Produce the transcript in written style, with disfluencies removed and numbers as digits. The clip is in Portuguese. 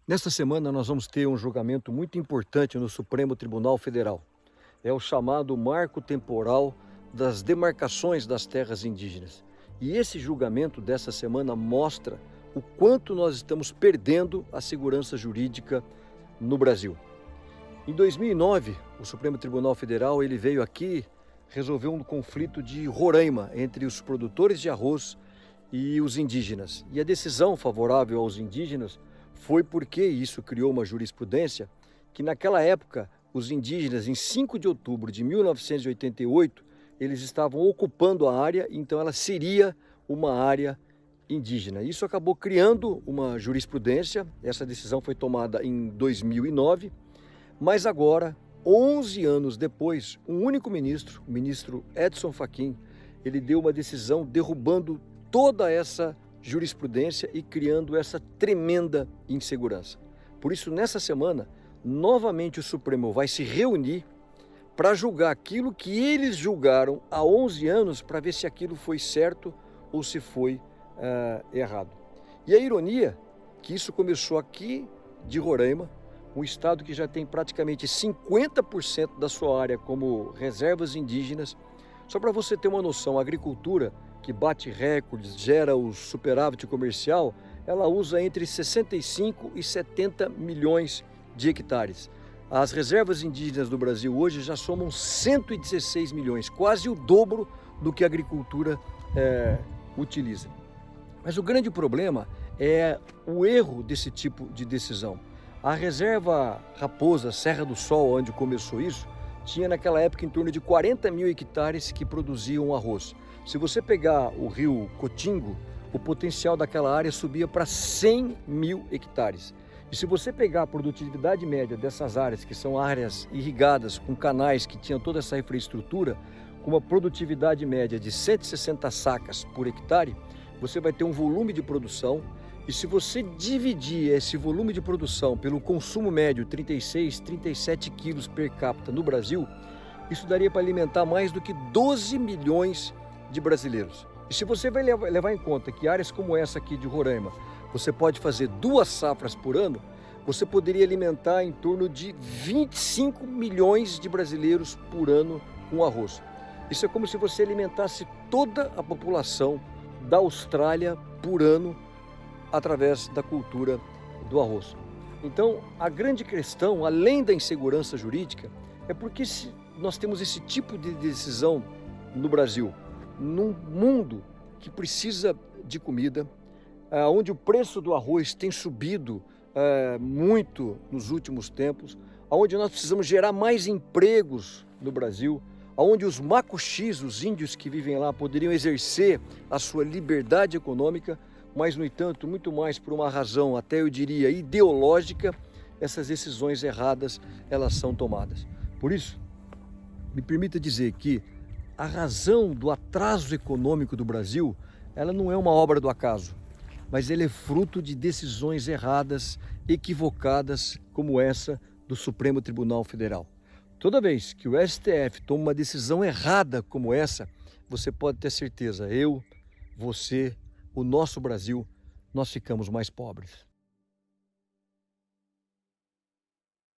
Nesta semana nós vamos ter um julgamento muito importante no Supremo Tribunal Federal. É o chamado Marco Temporal das Demarcações das Terras Indígenas. E esse julgamento dessa semana mostra o quanto nós estamos perdendo a segurança jurídica no Brasil. Em 2009, o Supremo Tribunal Federal ele veio aqui resolver um conflito de Roraima entre os produtores de arroz e os indígenas. E a decisão favorável aos indígenas foi porque isso criou uma jurisprudência que naquela época os indígenas, em 5 de outubro de 1988, eles estavam ocupando a área, então ela seria uma área indígena. Isso acabou criando uma jurisprudência, essa decisão foi tomada em 2009, mas agora, 11 anos depois, um único ministro, o ministro Edson Fachin, ele deu uma decisão derrubando toda essa jurisprudência e criando essa tremenda insegurança. Por isso, nessa semana, novamente o Supremo vai se reunir para julgar aquilo que eles julgaram há 11 anos, para ver se aquilo foi certo ou se foi errado. E a ironia que isso começou aqui de Roraima, um estado que já tem praticamente 50% da sua área como reservas indígenas. Só para você ter uma noção, a agricultura que bate recordes, gera o superávit comercial, ela usa entre 65 e 70 milhões de hectares. As reservas indígenas do Brasil hoje já somam 116 milhões, quase o dobro do que a agricultura utiliza. Mas o grande problema é o erro desse tipo de decisão. A reserva Raposa, Serra do Sol, onde começou isso, tinha naquela época em torno de 40 mil hectares que produziam arroz. Se você pegar o rio Cotingo, o potencial daquela área subia para 100 mil hectares. E se você pegar a produtividade média dessas áreas, que são áreas irrigadas com canais que tinham toda essa infraestrutura, com uma produtividade média de 160 sacas por hectare, você vai ter um volume de produção. E se você dividir esse volume de produção pelo consumo médio, 36, 37 quilos per capita no Brasil, isso daria para alimentar mais do que 12 milhões de brasileiros. E se você vai levar em conta que áreas como essa aqui de Roraima, você pode fazer 2 safras por ano, você poderia alimentar em torno de 25 milhões de brasileiros por ano com arroz. Isso é como se você alimentasse toda a população da Austrália por ano através da cultura do arroz. Então, a grande questão, além da insegurança jurídica, é porque nós temos esse tipo de decisão no Brasil, num mundo que precisa de comida, onde o preço do arroz tem subido muito nos últimos tempos, onde nós precisamos gerar mais empregos no Brasil, onde os macuxis, os índios que vivem lá, poderiam exercer a sua liberdade econômica, mas, no entanto, muito mais por uma razão, até eu diria, ideológica, essas decisões erradas, elas são tomadas. Por isso, me permita dizer que a razão do atraso econômico do Brasil, ela não é uma obra do acaso, mas ela é fruto de decisões erradas, equivocadas, como essa do Supremo Tribunal Federal. Toda vez que o STF toma uma decisão errada como essa, você pode ter certeza, eu, você, o nosso Brasil, nós ficamos mais pobres.